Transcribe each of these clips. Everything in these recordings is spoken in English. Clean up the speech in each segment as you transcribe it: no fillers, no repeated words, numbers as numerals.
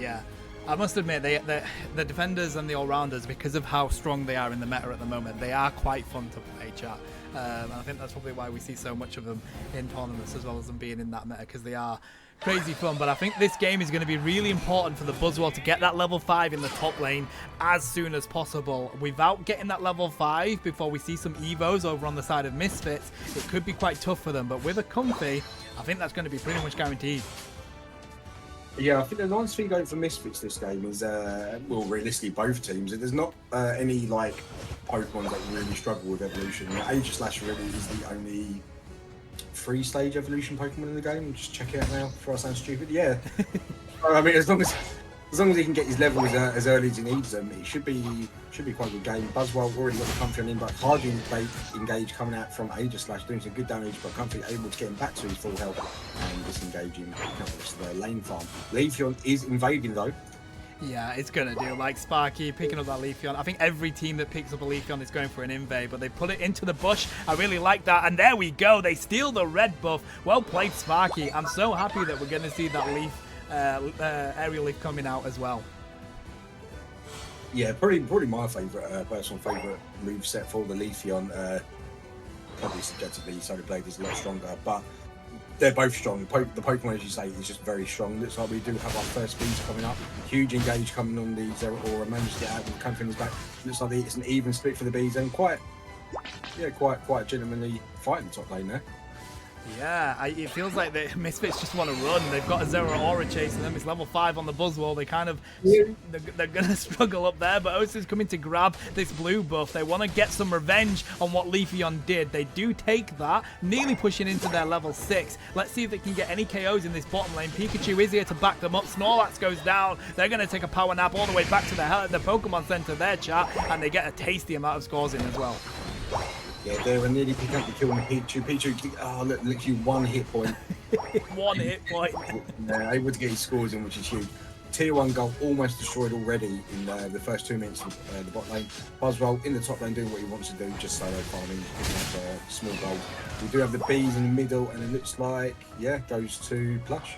Yeah. I must admit, the defenders and the all-rounders, because of how strong they are in the meta at the moment, they are quite fun to play, chat. And I think that's probably why we see so much of them in tournaments, as well as them being in that meta, because they are crazy fun. But I think this game is going to be really important for the Buzzwell to get that level 5 in the top lane as soon as possible. Without getting that level 5 before we see some Evos over on the side of Misfits, it could be quite tough for them. But with a Comfy, I think that's going to be pretty much guaranteed. Yeah, I think the nice thing going for Misfits this game is, well, realistically, both teams, there's not any, like, Pokemon that really struggle with evolution. Aegislash really is the only 3-stage evolution Pokemon in the game. Just check it out now before I sound stupid. Yeah. I mean, as long as he can get his levels as early as he needs them, it should be quite a good game. Buzzwell already got the Comfy on him, but hardly engage coming out from Aegislash, doing some good damage, but Comfy able to get him back to his full health and disengaging the rest of their lane farm. Leafeon is invading though. Yeah, it's going to do. Like Sparky picking up that Leafeon. I think every team that picks up a Leafeon is going for an invade, but they put it into the bush. I really like that. And there we go. They steal the red buff. Well played, Sparky. I'm so happy that we're going to see that Leaf aerial leaf coming out as well. Yeah, probably my favourite, personal favourite move set for the Leafeon. Probably subjectively, Solar Blade is a lot stronger, but they're both strong. The Pokemon, as you say, is just very strong. Looks like we do have our first speeds coming up. Huge engage coming on the Zero Aura. Managed to get out with the Comfy in his back. Looks like it's an even split for the bees and quite genuinely fighting the top lane there. Yeah, it feels like the Misfits just want to run. They've got a Zero Aura chasing them. It's level 5 on the Buzzwell. They kind of, they're going to struggle up there, but Osa's coming to grab this blue buff. They want to get some revenge on what Leafeon did. They do take that, nearly pushing into their level 6. Let's see if they can get any KOs in this bottom lane. Pikachu is here to back them up. Snorlax goes down. They're going to take a power nap all the way back to the Pokemon Center there, chat, and they get a tasty amount of scores in as well. Yeah, they were nearly picking up the kill on Pikachu. Pikachu, oh, look, literally 1 hit point. 1 hit point. Yeah, able to get his scores in, which is huge. Tier 1 goal almost destroyed already in the first 2 minutes of the bot lane. Buzzwell in the top lane doing what he wants to do, just solo farming, picking up small gold. We do have the bees in the middle, and it looks like, yeah, goes to Plush.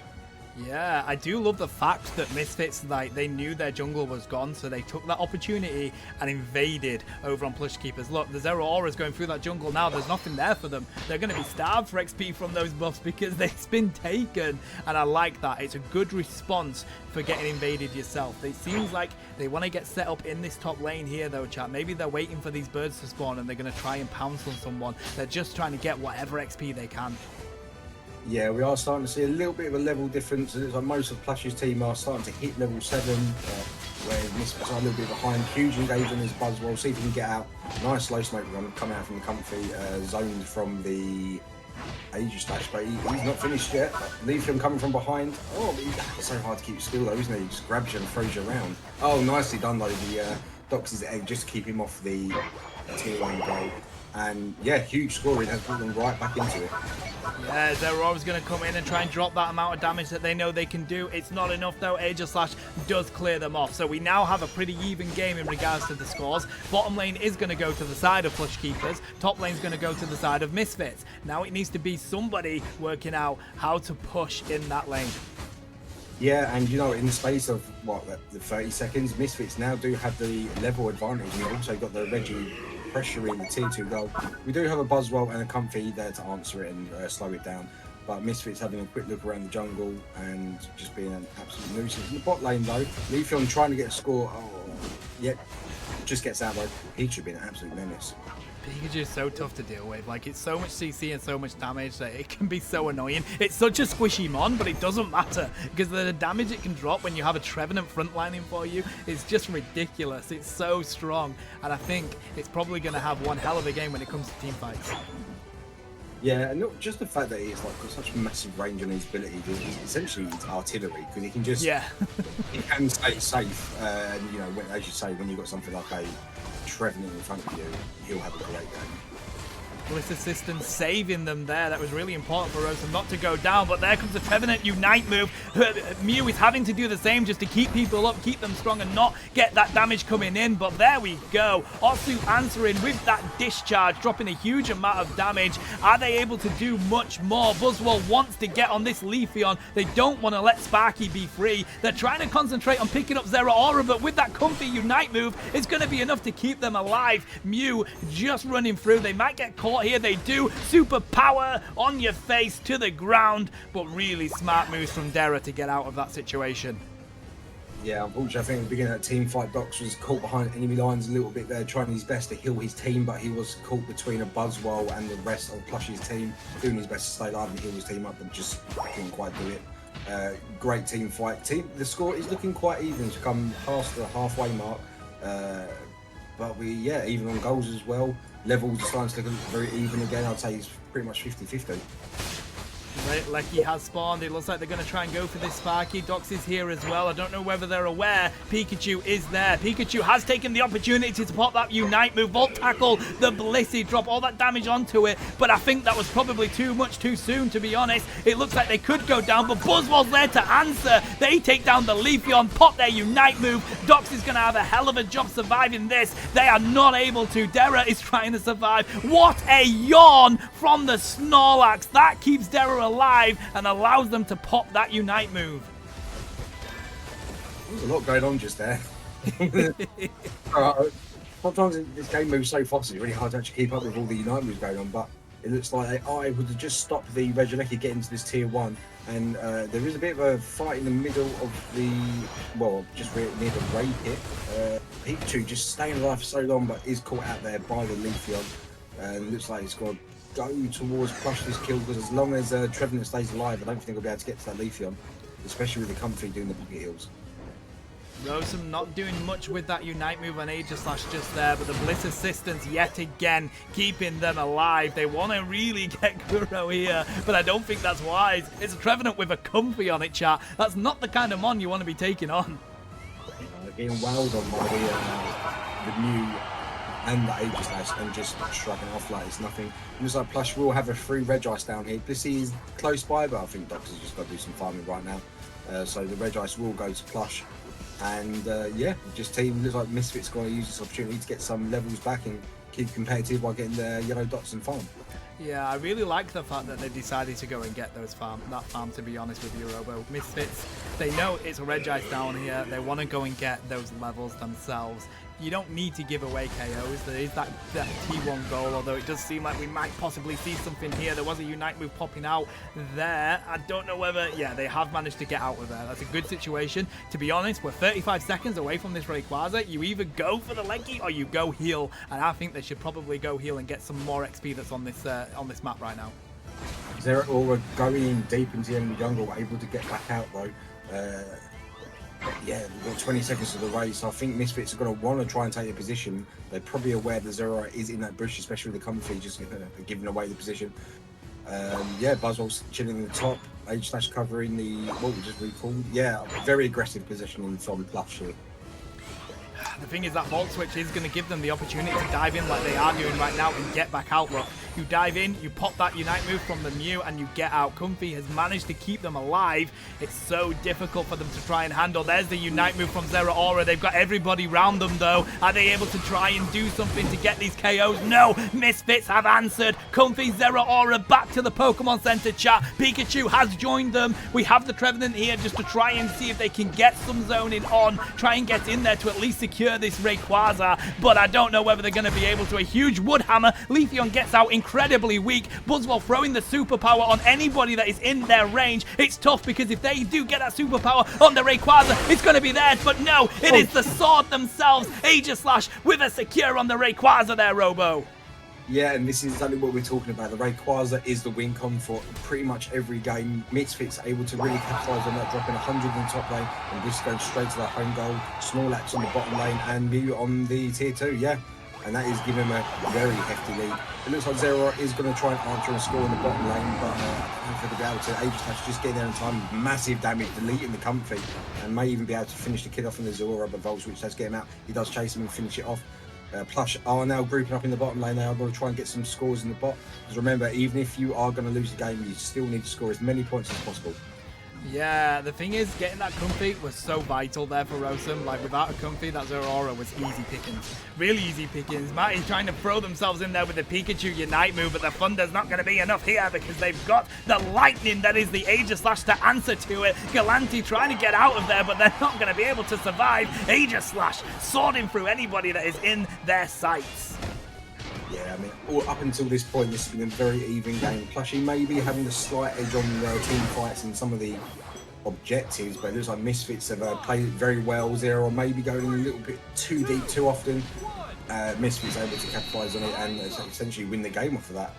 Yeah, I do love the fact that Misfits, like, they knew their jungle was gone, so they took that opportunity and invaded over on Plush Keepers. Look, the Zero Aura is going through that jungle now. There's nothing there for them. They're going to be starved for XP from those buffs because it's been taken, and I like that. It's a good response for getting invaded yourself. It seems like they want to get set up in this top lane here, though, chat. Maybe they're waiting for these birds to spawn, and they're going to try and pounce on someone. They're just trying to get whatever XP they can. Yeah, we are starting to see a little bit of a level difference. It's like most of Plush's team are starting to hit level 7, where Misfits are a little bit behind. Huge engage on his Buzzwell. See if he can get out. Nice slow smoke run coming out from the Comfy, zoned from the Aegislash, but he's not finished yet. Leafeon coming from behind. Oh, it's so hard to keep still though, isn't he? He just grabs you and throws you around. Oh, nicely done though. The docks his egg just to keep him off the tier 1 goal. And yeah, huge scoring has brought them right back into it. Yeah, they're always going to come in and try and drop that amount of damage that they know they can do. It's not enough though. Aegislash does clear them off. So we now have a pretty even game in regards to the scores. Bottom lane is going to go to the side of Plush Keepers. Top lane's going to go to the side of Misfits. Now it needs to be somebody working out how to push in that lane. Yeah, and you know, in the space of what, the 30 seconds, Misfits now do have the level advantage. We've also got the Reggie pressure in the tier 2 goal. We do have a Buzzwell and a Comfy there to answer it and slow it down. But Misfits having a quick look around the jungle and just being an absolute nuisance. In the bot lane though, Leafeon trying to get a score. Oh, yep, just gets out though. He should be an absolute menace. Pikachu is so tough to deal with. Like, it's so much CC and so much damage that it can be so annoying. It's such a squishy mon, but it doesn't matter because the damage it can drop when you have a Trevenant frontlining for you is just ridiculous. It's so strong, and I think it's probably going to have one hell of a game when it comes to team fights. Yeah, and not just the fact that he's like got such massive range on his ability. Essentially, it's artillery because he can just he can stay safe. And you know, as you say, when you've got something like a Trevenant in front of you, he'll have a great game. Bliss Assistant saving them there. That was really important for Rosa not to go down, but there comes the Trevenant Unite move. Mew is having to do the same just to keep people up, keep them strong, and not get that damage coming in, but there we go. Otsu answering with that discharge, dropping a huge amount of damage. Are they able to do much more? Buzzwole wants to get on this Leafeon. They don't want to let Sparky be free. They're trying to concentrate on picking up Zeraora, but with that comfy Unite move, it's going to be enough to keep them alive. Mew just running through. They might get caught here. They do. Super power on your face to the ground, but really smart moves from Dara to get out of that situation. Yeah, unfortunately, I think at the beginning of that team fight, Dox was caught behind enemy lines a little bit there, trying his best to heal his team, but he was caught between a Buzzwole and the rest of Plush's team, doing his best to stay alive and heal his team up, but just couldn't quite do it. Great team fight. The score is looking quite even to come past the halfway mark, but even on goals as well. Levels are starting to look very even again. I'd say it's pretty much 50-50. Lecky has spawned. It looks like they're going to try and go for this Sparky. Dox is here as well. I don't know whether they're aware. Pikachu is there. Pikachu has taken the opportunity to pop that Unite move. Volt tackle, the Blissey, drop all that damage onto it. But I think that was probably too much too soon, to be honest. It looks like they could go down, but Buzzwole's there to answer. They take down the Leafeon, pop their Unite move. Dox is going to have a hell of a job surviving this. They are not able to. Dara is trying to survive. What a yawn from the Snorlax. That keeps Dara alive and allows them to pop that Unite move. There's a lot going on just there. Sometimes this game moves so fast, it's really hard to actually keep up with all the Unite moves going on, but it looks like they are able to just stop the Regieleki getting to this tier 1, and there is a bit of a fight in the middle of the, well, just near the raid pit. Pikachu just staying alive for so long, but is caught out there by the Leafeon, and looks like it's got go towards Plush this kill, because as long as Trevenant stays alive, I don't think he'll be able to get to that Leafeon, especially with the Comfrey doing the pocket heals. Rosum not doing much with that Unite move on Aegislash just there, but the Bliss Assistants yet again keeping them alive. They want to really get Kuro here, but I don't think that's wise. It's a Trevenant with a Comfy on it, chat. That's not the kind of mon you want to be taking on. Getting wowed on by the new and the Aegislash and just shrugging off like it's nothing. It looks like Plush will have a free Regice down here. Blissey is close by, but I think Dox has just got to do some farming right now. So the Regice will go to Plush. And just team looks like Misfits going to use this opportunity to get some levels back and keep competitive while getting the yellow dots and farm. Yeah, I really like the fact that they decided to go and get that farm, to be honest with you, Robo. Misfits, they know it's a Regice down here. They want to go and get those levels themselves. You don't need to give away KOs. There is that T1 goal, although it does seem like we might possibly see something here. There was a Unite move popping out there. I don't know whether, they have managed to get out of there. That's a good situation. To be honest, we're 35 seconds away from this Rayquaza. You either go for the leggy or you go heal, and I think they should probably go heal and get some more XP that's on this map right now. Zeraora going deep into the enemy jungle, able to get back out though. We've got 20 seconds of the race. I think Misfits are going to want to try and take a position. They're probably aware that Zeraora is in that bush, especially with the Comfrey just giving away the position. Buzzwole's chilling in the top. Aegislash covering the, what we just recalled. Yeah, very aggressive positioning from Plush here. The thing is that Volt Switch is going to give them the opportunity to dive in like they are doing right now and get back out. Look, you dive in, you pop that Unite move from the Mew, and you get out. Comfy has managed to keep them alive. It's so difficult for them to try and handle. There's the Unite move from Zeraora. They've got everybody around them, though. Are they able to try and do something to get these KOs? No! Misfits have answered. Comfy, Zeraora back to the Pokemon Center chat. Pikachu has joined them. We have the Trevenant here just to try and see if they can get some zoning on. Try and get in there to at least secure this Rayquaza, but I don't know whether they're going to be able to. A huge Wood Hammer. Leafeon gets out incredibly weak. Buzzwole throwing the superpower on anybody that is in their range. It's tough because if they do get that superpower on the Rayquaza, it's going to be theirs, but no, it is the sword themselves. Aegislash with a secure on the Rayquaza there, Robo. Yeah, and this is exactly what we're talking about. The Rayquaza is the win con for pretty much every game. Misfits are able to really capitalise on that, dropping 100 in the top lane, and this going straight to their home goal. Snorlax on the bottom lane, and Mew on the tier 2, and that is giving them a very hefty lead. It looks like Zeraora is going to try and answer and score in the bottom lane, but I don't think they'll be able to. Aegislash just getting there in time, massive damage, deleting the Comfy, and may even be able to finish the kid off in the Zeraora, but Volt Switch does get him out. He does chase him and finish it off. Plush are now grouping up in the bottom lane. They are going to try and get some scores in the bot. Because remember, even if you are going to lose the game, you still need to score as many points as possible. Yeah, the thing is, getting that comfy was so vital there for Rosum. Like, without a comfy, that Zeraora was easy pickings. Really easy pickings. Matty's trying to throw themselves in there with the Pikachu Unite move, but the Thunder's not going to be enough here because they've got the Lightning that is the Aegislash to answer to it. Galanti trying to get out of there, but they're not going to be able to survive. Aegislash sorting through anybody that is in their sights. Yeah, I mean, up until this point, this has been a very even game. Plushy maybe having a slight edge on their team fights and some of the objectives, but it looks like Misfits have played it very well. Zero maybe going a little bit too deep too often. Misfits able to capitalise on it and essentially win the game off of that.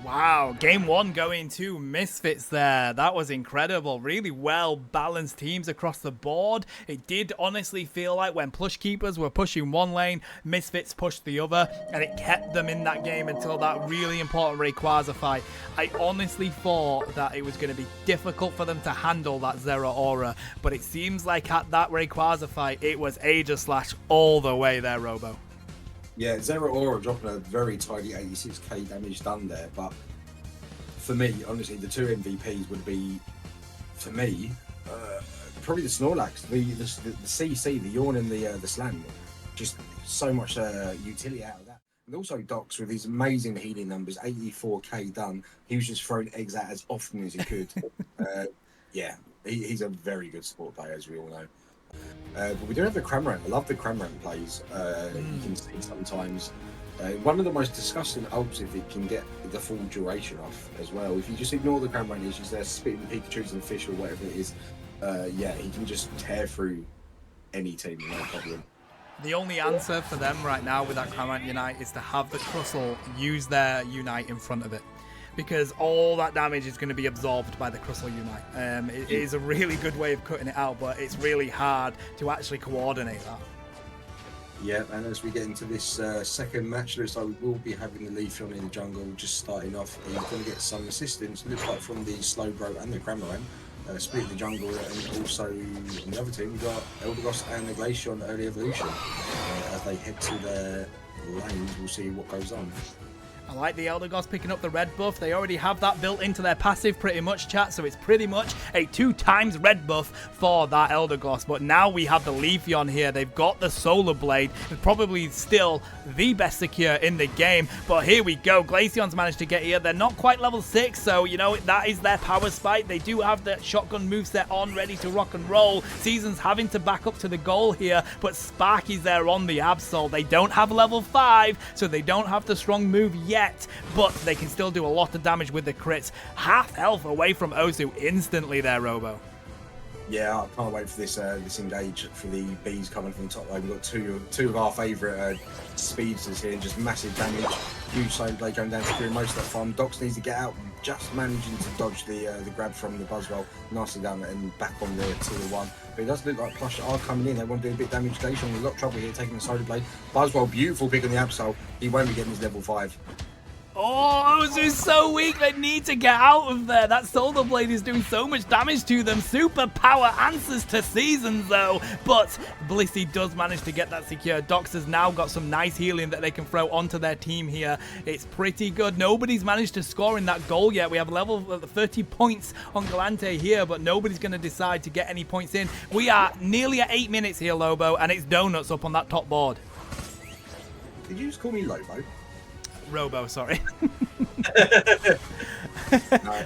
Wow, game one going to Misfits there. That was incredible. Really well balanced teams across the board. It did honestly feel like when Plush Keepers were pushing one lane, Misfits pushed the other, and it kept them in that game until that really important Rayquaza fight. I honestly thought that it was going to be difficult for them to handle that Zeraora, but it seems like at that Rayquaza fight, it was Aegislash all the way there, Robo. Yeah, Zeraora dropping a very tidy 86k damage done there, but for me, honestly, the two MVPs would be, for me, probably the Snorlax, the CC, the Yawn and the Slam. Just so much utility out of that. And also Docs with his amazing healing numbers, 84k done. He was just throwing eggs out as often as he could. Yeah, he's a very good support player, as we all know. But we do have the Cramorant. I love the Cramorant plays. You can see sometimes one of the most disgusting ults if it can get the full duration off as well. If you just ignore the Cramorant, he's just there spitting Pikachus and fish or whatever it is. Yeah, he can just tear through any team, no problem. The only answer for them right now with that Cramorant Unite is to have the Crustle use their Unite in front of it, because all that damage is going to be absorbed by the Crustle Unite. It is a really good way of cutting it out, but it's really hard to actually coordinate that. Yeah, and as we get into this second match, looks like we will be having the Leafeon in the jungle just starting off. He's going to get some assistance, looks like from the Slowbro and the Cramorant, split the jungle, and also on the other team we've got Eldegoss and the Glaceon early evolution. As they head to their lanes, we'll see what goes on. I like the Eldegoss picking up the red buff. They already have that built into their passive pretty much, chat, so it's pretty much a 2x red buff for that Eldegoss. But now we have the Leafeon here. They've got the Solar Blade. It's probably still the best secure in the game. But here we go. Glaceon's managed to get here. They're not quite level 6, so, you know, that is their power spike. They do have the shotgun moveset on, ready to rock and roll. Season's having to back up to the goal here, but Sparky's there on the Absol. They don't have level 5, so they don't have the strong move yet. But they can still do a lot of damage with the crits. Half health away from Ozu instantly there, Robo. Yeah, I can't wait for this engage for the bees coming from the top lane. We've got two of our favourite speedsters here, just massive damage. Huge Solar Blade going down to most of that farm. Docs needs to get out, just managing to dodge the grab from the Buzzwell. Nicely done and back on the tier 1. But it does look like Plush are coming in. They want to do a bit of damage. Glacier with a lot of trouble here, taking the Solar Blade. Buzzwell, beautiful pick on the Absol. He won't be getting his level 5. Oh, Ozu's so weak. They need to get out of there. That Solar Blade is doing so much damage to them. Super power answers to Seasons, though. But Blissey does manage to get that secure. Docs has now got some nice healing that they can throw onto their team here. It's pretty good. Nobody's managed to score in that goal yet. We have level 30 points on Galante here, but nobody's going to decide to get any points in. We are nearly at 8 minutes here, Lobo, and it's donuts up on that top board. Did you just call me Lobo? Robo, sorry. No.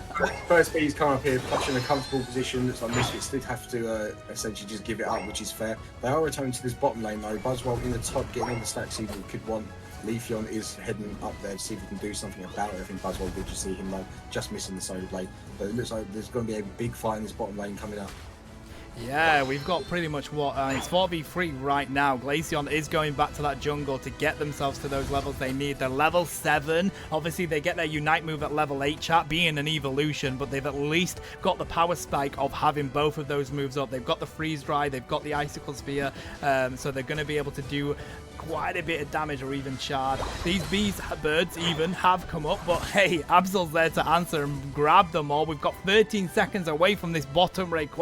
First B's come up here, Plush in a comfortable position. Looks like Misfits did have to essentially just give it up, which is fair. They are returning to this bottom lane though. Buzzwell in the top, getting all the stacks he could want. Leafeon is heading up there to see if he can do something about it. I think Buzzwell did just see him though, just missing the Solar Blade. But it looks like there's going to be a big fight in this bottom lane coming up. Yeah, we've got pretty much what, it's 4v3 right now. Glaceon is going back to that jungle to get themselves to those levels they need. They're level 7. Obviously, they get their Unite move at level 8, chat, being an evolution, but they've at least got the power spike of having both of those moves up. They've got the Freeze Dry, they've got the Icicle Sphere, so they're going to be able to do quite a bit of damage or even shard. These birds even have come up, but hey, Absol's there to answer and grab them all. We've got 13 seconds away from this bottom Reggie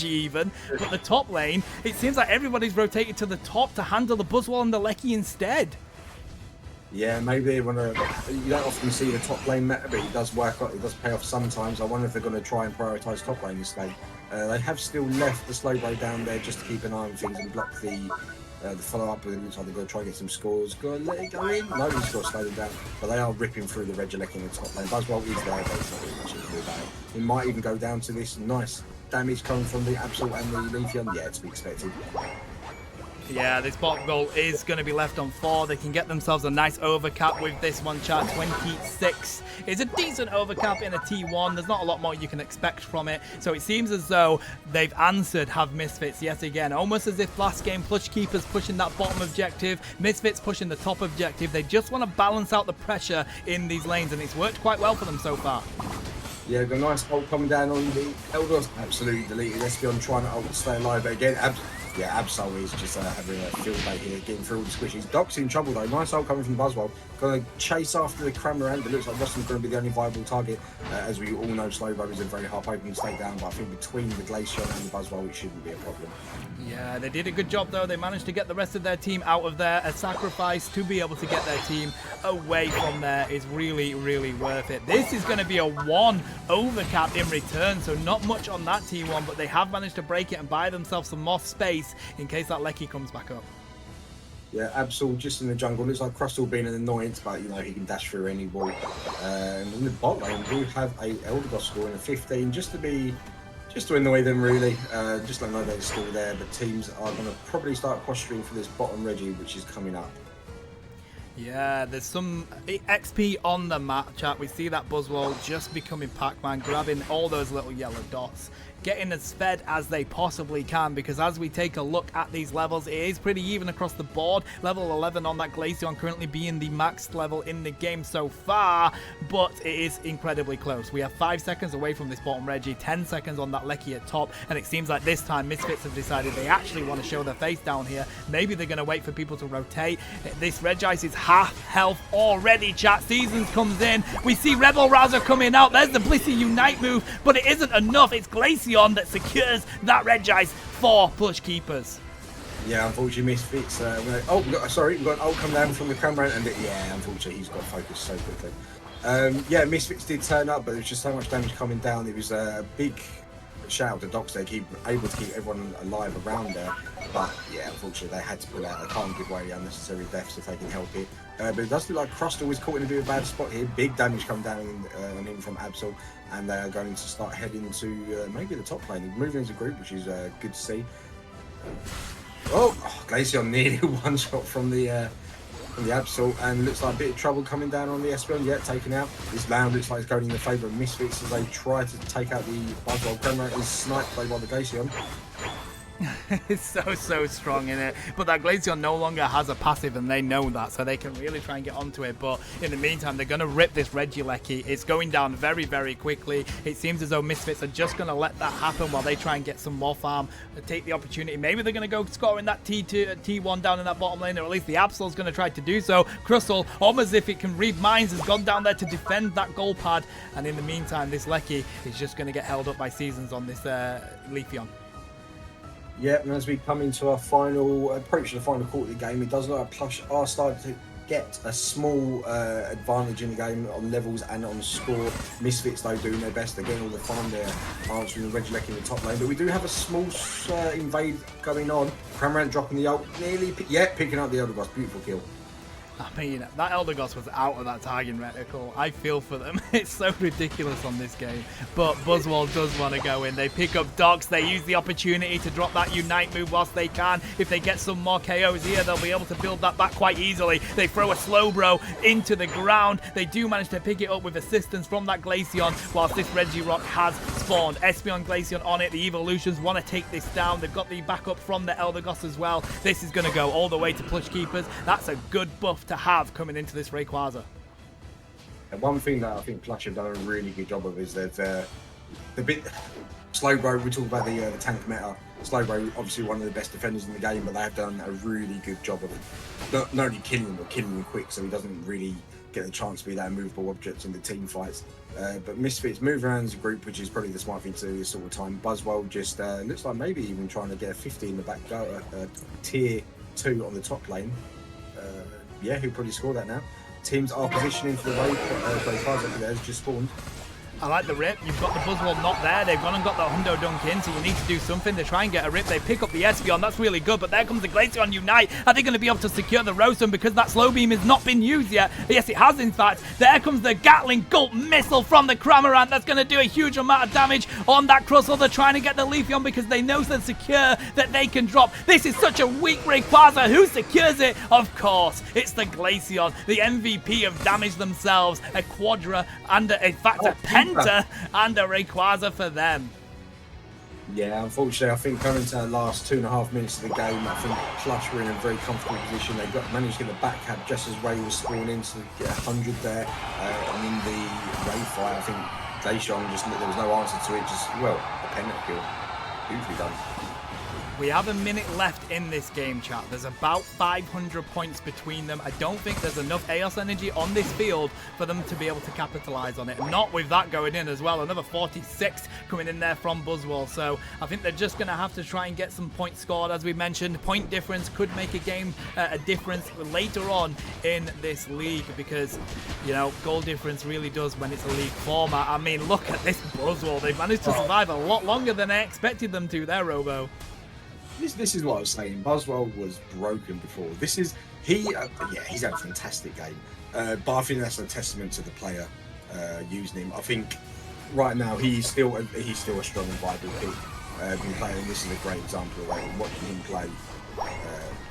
even. But the top lane, it seems like everybody's rotated to the top to handle the Buzzwole and the Lecky instead. Yeah, maybe they want to. You don't often see the top lane meta, but it does work. It does pay off sometimes. I wonder if they're going to try and prioritise top lane this game. They have still left the Slowbro down there just to keep an eye on things and block the follow-up. It looks like they're going to try and get some scores. Go and let it go in. No, he's got to slow them down. But they are ripping through the Regieleki in the top lane. Buzzwole is there, but it's not really much you can do about it. It might even go down to this nice damage coming from the Absol and the Leafeon. Yeah, to be expected. Yeah, this bot goal is going to be left on 4. They can get themselves a nice overcap with this one, chat. 26 is a decent overcap in a T1. There's not a lot more you can expect from it. So it seems as though they've answered have Misfits yet again. Almost as if last game Plush Keepers pushing that bottom objective, Misfits pushing the top objective. They just want to balance out the pressure in these lanes, and it's worked quite well for them so far. Yeah, got a nice ult coming down on the Elders. Absolutely deleted. Espeon trying to ult to stay alive, but again, Absol is just having a field day here, getting through all the squishies. Doc's in trouble though. Nice ult coming from Buzzwole. Going to chase after the Cramorant, but looks like Rossum's going to be the only viable target. As we all know, Slowbro is a very hard opening to take down, but I think between the Glaceon and the Buzzwole, it shouldn't be a problem. Yeah, they did a good job though. They managed to get the rest of their team out of there. A sacrifice to be able to get their team away from there is really, really worth it. This is going to be a 1 overcap in return, so not much on that T1, but they have managed to break it and buy themselves some more space in case that Lecky comes back up. Yeah, Absol just in the jungle. Looks like Crustle being an annoyance, but you know he can dash through any wall. And in the bot lane, we have a Eldegoss scoring a 15 just to annoy them really. Just let them know they're still there. But teams are going to probably start posturing for this bottom Reggie, which is coming up. Yeah, there's some XP on the map, chat. We see that Buzzwole just becoming Pac-Man, grabbing all those little yellow dots, getting as fed as they possibly can, because as we take a look at these levels, it is pretty even across the board. Level 11 on that Glaceon currently being the max level in the game so far, but it is incredibly close. We have 5 seconds away from this bottom Reggie, 10 seconds on that Lecky at top, and it seems like this time Misfits have decided they actually want to show their face down here. Maybe they're going to wait for people to rotate. This Regice is half health already, chat. Seasons comes in. We see Rebel Rouser coming out. There's the Blissey Unite move, but it isn't enough. It's Glaceon that secures that Regice for Plush Keepers. Yeah, unfortunately, Misfits. We've got an ult come down from the Cramorant, and yeah, unfortunately, he's got focused so quickly. Yeah, Misfits did turn up, but there was just so much damage coming down. It was a big shout out to Docs there, able to keep everyone alive around there. But yeah, unfortunately, they had to pull out. They can't give away the unnecessary deaths if they can help it. But it does look like Crustle is caught in a bit of a bad spot here. Big damage coming down on him from Absol, and they are going to start heading to maybe the top lane. Moving as a group, which is good to see. Glaceon nearly one shot from the Absol, and looks like a bit of trouble coming down on the Espeon. Yeah, taken out. This land looks like it's going in the favour of Misfits as they try to take out the Buzzwole. Cramorant is sniped by the Glaceon. It's so strong in it, but that Glaceon no longer has a passive, and they know that, so they can really try and get onto it. But in the meantime, they're going to rip this Regieleki. It's going down very, very quickly. It seems as though Misfits are just going to let that happen while they try and get some more farm, take the opportunity. Maybe they're going to go scoring that T1 down in that bottom lane, or at least the Absol's going to try to do so. Crustle, almost as if it can read minds, has gone down there to defend that goal pad, and in the meantime, this Lecky is just going to get held up by Seasons on this Leafeon. Yeah, and as we come into our approach to the final quarter of the game, it does look like Plush are starting to get a small advantage in the game on levels and on score. Misfits, though, doing their best. They're getting all the farm there, answering the Regieleki in the top lane. But we do have a small invade going on. Cramorant dropping the ult, picking up the Eldegoss. Beautiful kill. I mean, that Eldegoss was out of that targeting reticle. I feel for them. It's so ridiculous on this game. But Buzzwole does want to go in. They pick up Docs. They use the opportunity to drop that Unite move whilst they can. If they get some more KOs here, they'll be able to build that back quite easily. They throw a Slowbro into the ground. They do manage to pick it up with assistance from that Glaceon whilst this Regirock has spawned. Espeon Glaceon on it. The Evolutions want to take this down. They've got the backup from the Eldegoss as well. This is going to go all the way to Plush Keepers. That's a good buff to have coming into this Rayquaza. And one thing that I think Plush have done a really good job of is they've the bit Slowbro, we talk about the tank meta. Slowbro, obviously one of the best defenders in the game, but they have done a really good job of not only killing him, but killing him quick, so he doesn't really get the chance to be that immovable object in the team fights. But Misfits move around as a group, which is probably the smart thing to do this sort of time. Buzzwell just looks like maybe even trying to get a 50 in the back go, tier 2 on the top lane. Yeah, he'll probably score that now. Teams are positioning for the raid. Rayquaza there has just spawned. I like the rip. You've got the Buzzwole not there. They've gone and got the Hundo Dunk in, so you need to do something to try and get a rip. They pick up the Espeon. That's really good, but there comes the Glaceon Unite. Are they going to be able to secure the Rotom because that Slow Beam has not been used yet? Yes, it has, in fact. There comes the Gatling Gulp Missile from the Cramorant. That's going to do a huge amount of damage on that Crustle. They're trying to get the Leafeon because they know they're secure, that they can drop. This is such a weak Rayquaza. Who secures it? Of course, it's the Glaceon, the MVP of damage themselves. A Quadra and, in fact, a Penta and a Rayquaza for them. Yeah, unfortunately, I think coming to the last 2.5 minutes of the game, I think Plush were in a very comfortable position. They managed to get the back cab just as Ray was spawning to get 100 there. And in the Ray fight, I think Glaceon just, there was no answer to it. Just, well, a penalty kill. Beautifully done. We have a minute left in this game, chat. There's about 500 points between them. I don't think there's enough Eos energy on this field for them to be able to capitalize on it. Not with that going in as well. Another 46 coming in there from Buzzwole. So I think they're just going to have to try and get some points scored. As we mentioned, point difference could make a game a difference later on in this league because, you know, goal difference really does when it's a league format. I mean, look at this Buzzwole. They've managed to survive a lot longer than I expected them to there, Robo. This is what I was saying. Buzzwell was broken before. This is he's had a fantastic game, but I think that's a testament to the player using him. I think right now he's still a strong and viable pick. Been playing. This is a great example of watching him play.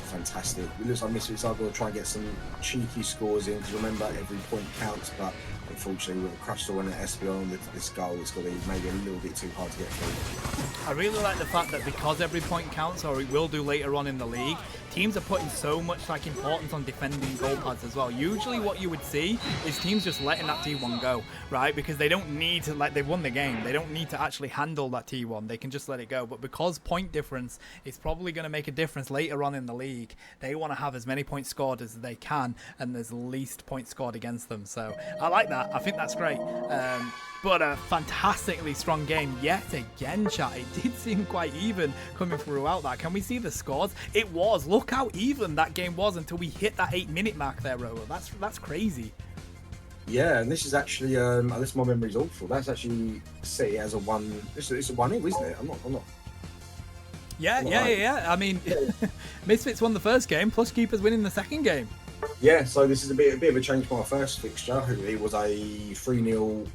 Fantastic. It looks like Misfits are going to try and get some cheeky scores in because remember every point counts, but unfortunately with a Crustle and an Espeon on this goal, it's going to be maybe a little bit too hard to get through. I really like the fact that because every point counts, or it will do later on in the league, teams are putting so much importance on defending goal pads as well. Usually what you would see is teams just letting that T1 go, right? Because they don't need to, they've won the game. They don't need to actually handle that T1. They can just let it go. But because point difference is probably going to make a difference later on in the league, they want to have as many points scored as they can, and there's least points scored against them. So I like that. I think that's great. But a fantastically strong game yet again, chat. It did seem quite even coming throughout that. Can we see the scores? It was. Look how even that game was until we hit that 8-minute mark there, Robo. That's crazy. Yeah, and this is actually, unless my memory's awful, that's actually set as a one. It's a 1-0, isn't it? I'm not. Yeah. I mean, Misfits won the first game. Plush Keepers winning the second game. Yeah, so this is a bit of a change from our first fixture. It was a 3-0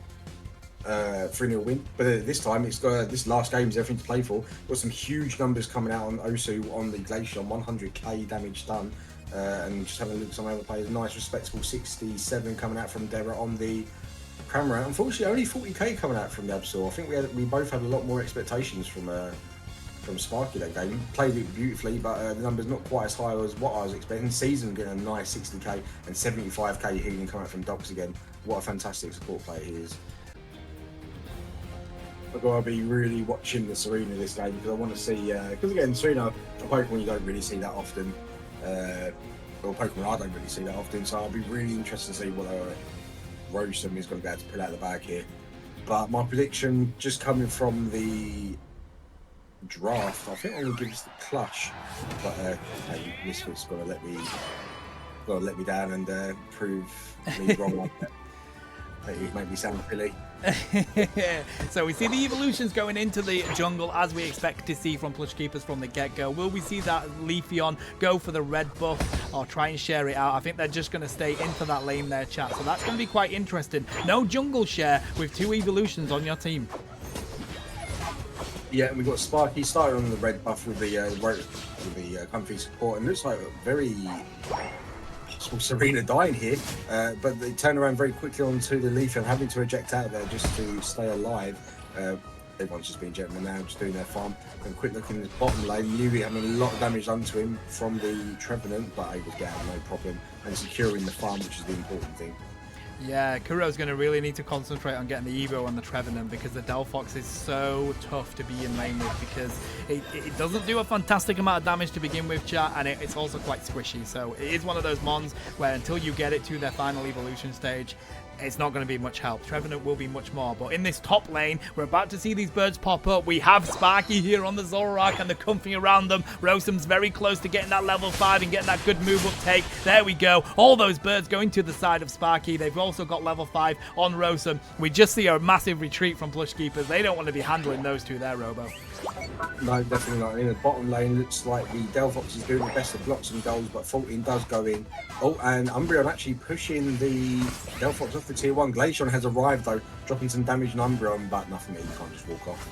win, but this time it's got this last game is everything to play for. Got some huge numbers coming out on Osu on the Glaceon, 100k damage done, and just having a look at some other players. Nice, respectable 67 coming out from Dera on the Cramorant. Unfortunately, only 40k coming out from the Absol. I think we both had a lot more expectations from Sparky that game. Played it beautifully, but the numbers not quite as high as what I was expecting. Season getting a nice 60k and 75k healing coming out from Docs again. What a fantastic support player he is. I've got to be really watching the Serena this game because I want to see, because again, Serena, a Pokemon you don't really see that often, or Pokemon I don't really see that often, so I'll be really interested to see what Rotom is going to be able to pull out of the bag here. But my prediction, just coming from the draft, I think I'm going to give us the Plush, but hey, Misfits going to let me down and prove me wrong like that. It make me sound silly. So we see the evolutions going into the jungle as we expect to see from Plush Keepers from the get-go. Will we see that Leafeon go for the red buff or try and share it out? I think they're just going to stay into that lane there, chat. So that's going to be quite interesting. No jungle share with 2 evolutions on your team. Yeah, and we've got Sparky started on the red buff with the comfy support, and looks like a very possible Serena dying here, but they turn around very quickly onto the Leaf and having to eject out of there just to stay alive. Everyone's just being gentlemen now, just doing their farm. And quick look in the bottom lane, Yui having a lot of damage done to him from the Trevenant, but able to get out no problem and securing the farm, which is the important thing. Yeah, Kuro's going to really need to concentrate on getting the Evo on the Trevenant because the Delphox is so tough to be in lane with because it doesn't do a fantastic amount of damage to begin with, chat, and it's also quite squishy. So it is one of those mons where until you get it to their final evolution stage, it's not going to be much help. Trevenant will be much more. But in this top lane, we're about to see these birds pop up. We have Sparky here on the Zoroark and the comfy around them. Rosam's very close to getting that level 5 and getting that good move uptake. There we go. All those birds going to the side of Sparky. They've also got level 5 on Rosam. We just see a massive retreat from Plush Keepers. They don't want to be handling those two there, Robo. No, definitely not. In the bottom lane, looks like the Delphox is doing the best of blocks and goals, but 14 does go in. Oh, and Umbreon actually pushing the Delphox off the tier 1. Glaceon has arrived, though, dropping some damage on Umbreon, but nothing there. You can't just walk off.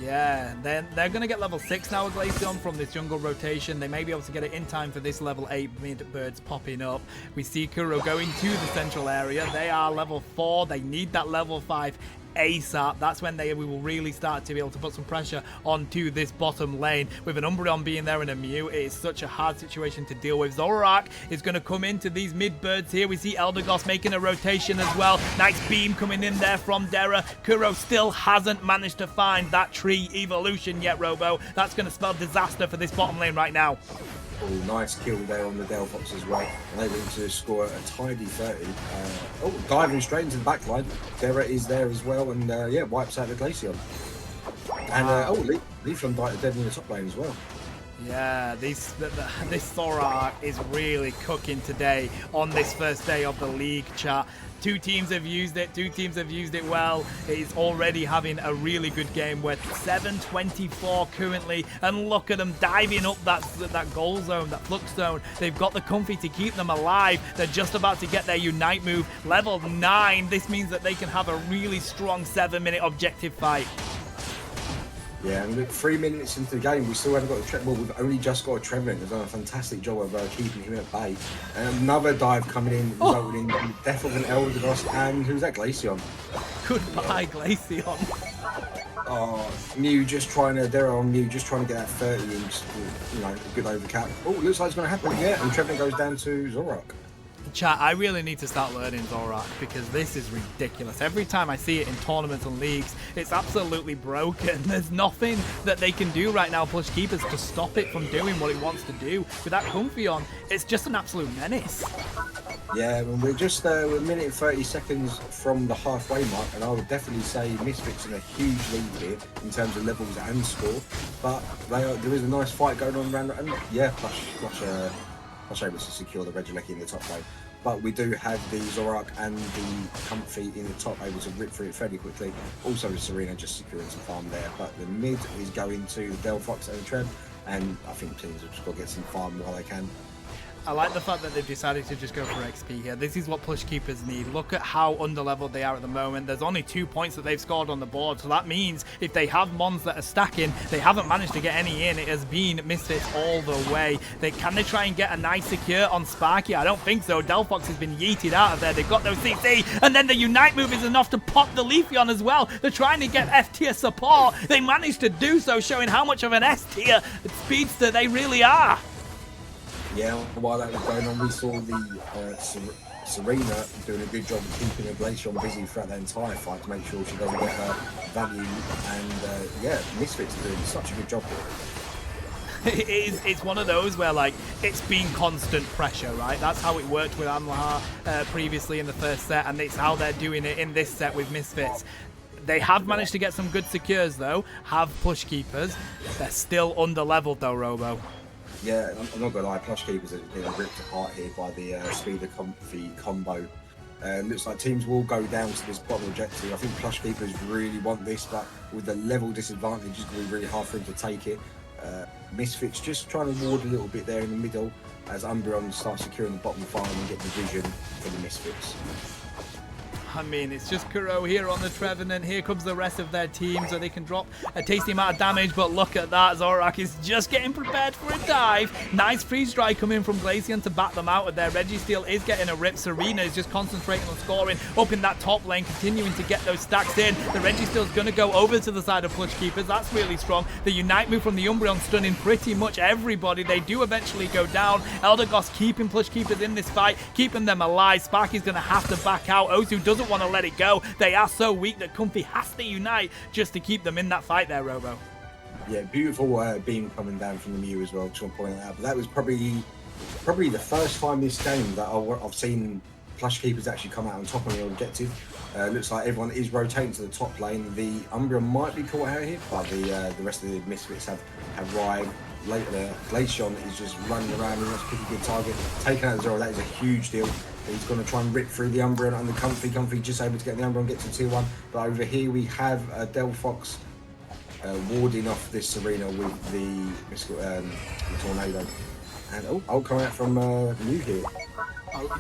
Yeah, they're going to get level 6 now with Glaceon from this jungle rotation. They may be able to get it in time for this level 8 mid birds popping up. We see Kuro going to the central area. They are level 4. They need that level 5 ASAP. That's when we will really start to be able to put some pressure onto this bottom lane. With an Umbreon being there and a Mew, it is such a hard situation to deal with. Zoroark is going to come into these mid birds here. We see Eldegoss making a rotation as well. Nice beam coming in there from Dera. Kuro still hasn't managed to find that tree evolution yet, Robo. That's going to spell disaster for this bottom lane right now. Oh, nice kill there on the Delphox as well. And able to score a tidy 30. Diving straight into the back line. Dera is there as well, and yeah, wipes out the Glaceon. And Leafeon died dead in the top lane as well. Yeah, this Zoroark is really cooking today on this first day of the league, chat. Two teams have used it. Two teams have used it well. It's already having a really good game. We're 724 currently. And look at them diving up that goal zone, that flux zone. They've got the comfy to keep them alive. They're just about to get their Unite move. Level 9. This means that they can have a really strong 7-minute objective fight. Yeah, and 3 minutes into the game, we still haven't got a Trevenant. Well, we've only just got a Trevenant. They've done a fantastic job of keeping him at bay. And another dive coming in, resulting in the death of an Eldegoss. And who's that? Glaceon. Goodbye, Glaceon. Mew just trying to, they're on Mew just trying to get that 30 inch, you know, a good overcap. Oh, looks like it's going to happen. Yeah, and Trevenant goes down to Zoroark. Chat, I really need to start learning Zoroark because this is ridiculous. Every time I see it in tournaments and leagues, it's absolutely broken. There's nothing that they can do right now, Plush Keepers, to stop it from doing what it wants to do. With that comfy on, it's just an absolute menace. Yeah, and we're just we're a minute and 30 seconds from the halfway mark, and I would definitely say Misfits in a huge lead here in terms of levels and score. But there is a nice fight going on around, and yeah, Plush able to secure the Regieleki in the top lane. But we do have the Zoroark and the Comfy in the top, able to rip through it fairly quickly. Also Serena just securing some farm there. But the mid is going to the Delphox and the Trev, and I think teams have just got to get some farm while they can. I like the fact that they've decided to just go for XP here. This is what Plush Keepers need. Look at how underleveled they are at the moment. There's only 2 points that they've scored on the board. So that means if they have mons that are stacking, they haven't managed to get any in. It has been Misfits all the way. Can they try and get a nice secure on Sparky? I don't think so. Delphox has been yeeted out of there. They've got no CC. And then the Unite move is enough to pop the Leafeon as well. They're trying to get F-tier support. They managed to do so, showing how much of an S-tier speedster they really are. Yeah, while that was going on, we saw the Serena doing a good job of keeping the Glaceon busy throughout the entire fight to make sure she doesn't get her value. And yeah, Misfits are doing such a good job here. It's one of those where, like, it's been constant pressure, right? That's how it worked with Amlahar previously in the first set, and it's how they're doing it in this set with Misfits. They have managed to get some good secures, though, have Plush Keepers. They're still under-leveled, though, Robo. Yeah, I'm not going to lie, Plush Keepers are getting ripped apart here by the Speed of Comfy combo. Looks like teams will go down to this bottom objective. I think Plush Keepers really want this, but with the level disadvantage, it's going to be really hard for them to take it. Misfits just trying to ward a little bit there in the middle as Umbreon starts securing the bottom farm and get the vision for the Misfits. I mean, it's just Kuro here on the Trevenant. Here comes the rest of their team, so they can drop a tasty amount of damage. But look at that. Zorak is just getting prepared for a dive. Nice freeze dry coming from Glaceon to bat them out of there. Registeel is getting a rip. Serena is just concentrating on scoring up in that top lane, continuing to get those stacks in. The Registeel is going to go over to the side of Plush Keepers. That's really strong. The Unite move from the Umbreon stunning pretty much everybody. They do eventually go down. Eldegoss keeping Plush Keepers in this fight, keeping them alive. Sparky's going to have to back out. Ozu doesn't want to let it go. They are so weak that Comfy has to unite just to keep them in that fight there, Robo. Yeah, beautiful beam coming down from the Mew as well, just want to point that out. But that was probably the first time this game that I've seen Plush Keepers actually come out on top on the objective. Looks like everyone is rotating to the top lane. The Umbreon might be caught out here, but the rest of the Misfits have arrived. Later, Glaceon is just running around. He wants to pick a good target. Taking out the Zoro, that is a huge deal. He's going to try and rip through the Umbreon and the Comfy. Comfy just able to get the Umbreon, get to 2-1. But over here we have Delphox warding off this Serena with the Tornado. And coming out from Mew here.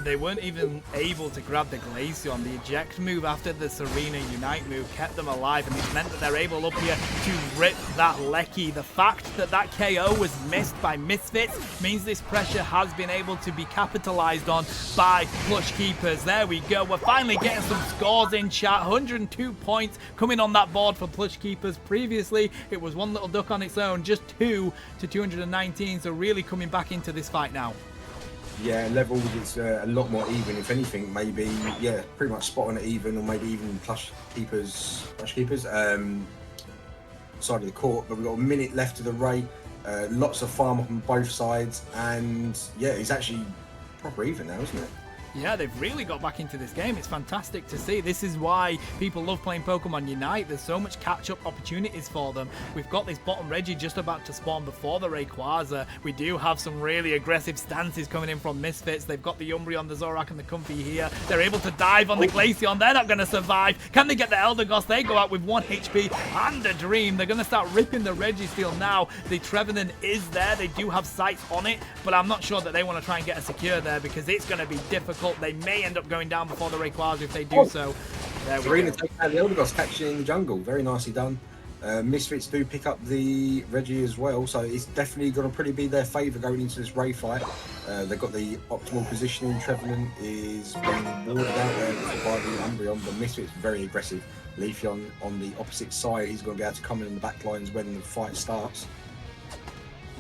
They weren't even able to grab the Glaceon. The eject move after the Serena Unite move kept them alive, and it meant that they're able up here to rip that Lecky. The fact that that KO was missed by Misfits means this pressure has been able to be capitalized on by Plush Keepers. There we go. We're finally getting some scores in chat. 102 points coming on that board for Plush Keepers. Previously, it was one little duck on its own, just 2 to 219, so really coming back into this fight now. Yeah, levels it's a lot more even. If anything, maybe pretty much spot on it even, or maybe even Plush Keepers side of the court. But we've got a minute left of the raid. Lots of farm up on both sides, and yeah, it's actually proper even now, isn't it? Yeah, they've really got back into this game. It's fantastic to see. This is why people love playing Pokemon Unite. There's so much catch-up opportunities for them. We've got this bottom Reggie just about to spawn before the Rayquaza. We do have some really aggressive stances coming in from Misfits. They've got the Umbreon, the Zorak, and the Comfy here. They're able to dive on the Glaceon. They're not going to survive. Can they get the Eldegoss? They go out with 1 HP and a Dream. They're going to start ripping the Registeel now. The Trevenant is there. They do have sights on it, but I'm not sure that they want to try and get a secure there because it's going to be difficult. They may end up going down before the Rayquaza if they do so. There we go. Taking out the Eldegoss, catching in the jungle. Very nicely done. Misfits do pick up the Reggie as well, so it's definitely going to pretty be their favour going into this Ray fight. They've got the optimal positioning. Trevenant is being warded out there by the Umbreon, but Misfits very aggressive. Leafeon on the opposite side, he's going to be able to come in the back lines when the fight starts.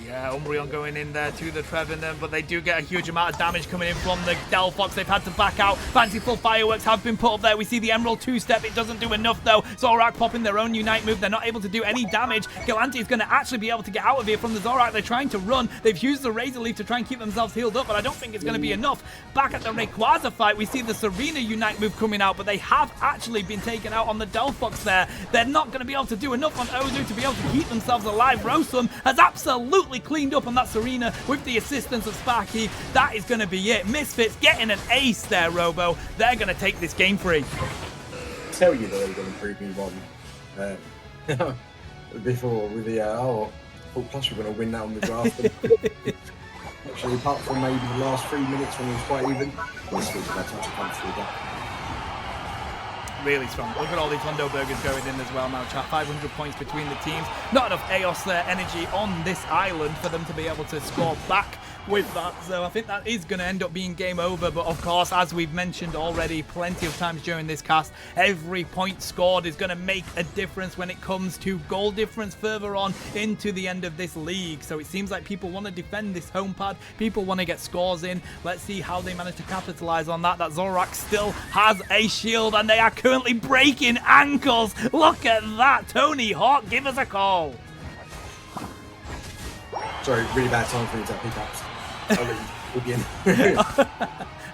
Yeah, Umbreon going in there to the Trevenant, but they do get a huge amount of damage coming in from the Delphox. They've had to back out. Fanciful Fireworks have been put up there. We see the Emerald 2-step. It doesn't do enough, though. Zorak popping their own Unite move. They're not able to do any damage. Galante is going to actually be able to get out of here from the Zorak. They're trying to run. They've used the Razor Leaf to try and keep themselves healed up, but I don't think it's going to be enough. Back at the Rayquaza fight, we see the Serena Unite move coming out, but they have actually been taken out on the Delphox there. They're not going to be able to do enough on Ozu to be able to keep themselves alive. Rosum has absolutely cleaned up on that Serena with the assistance of Sparky. That is going to be it. Misfits getting an ace there, Robo. They're going to take this game free. I tell you that they're going to prove me wrong. Before with the I thought Plush were going to win that on the draft. Actually, apart from maybe the last 3 minutes when it was quite even, Misfits had a touch of punch through that. Really strong. Look at all these Hondo Burgers going in as well now, chat. 500 points between the teams. Not enough Eos energy on this island for them to be able to score back with that. So I think that is going to end up being game over. But of course, as we've mentioned already plenty of times during this cast, every point scored is going to make a difference when it comes to goal difference further on into the end of this league. So it seems like people want to defend this home pad. People want to get scores in. Let's see how they manage to capitalize on that. That Zorak still has a shield and they are currently breaking ankles. Look at that. Tony Hawk, give us a call. Sorry, really bad time for me to pick ups. I'll let you begin.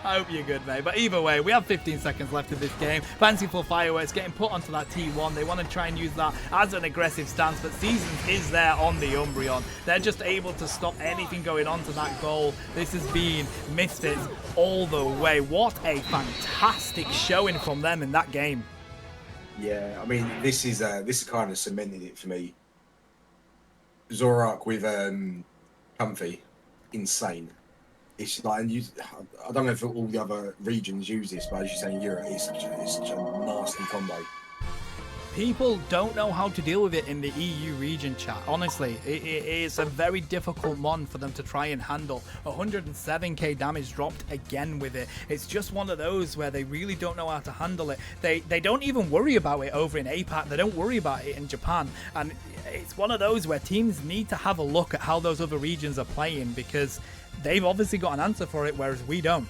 I hope you're good, mate. But either way, we have 15 seconds left of this game. Fanciful Fireworks getting put onto that T1. They want to try and use that as an aggressive stance, but Seasons is there on the Umbreon. They're just able to stop anything going on to that goal. This has been Misfits all the way. What a fantastic showing from them in that game. Yeah, I mean, this is kind of cemented it for me. Zorak with Comfy, insane. it's like, and I don't know if all the other regions use this, but as you say in Europe, it's such a nasty combo. People don't know how to deal with it in the EU region, chat. Honestly, it is a very difficult mon for them to try and handle. 107k damage dropped again with it. It's just one of those where they really don't know how to handle it. They don't even worry about it over in APAC. They don't worry about it in Japan. And it's one of those where teams need to have a look at how those other regions are playing, because they've obviously got an answer for it, whereas we don't.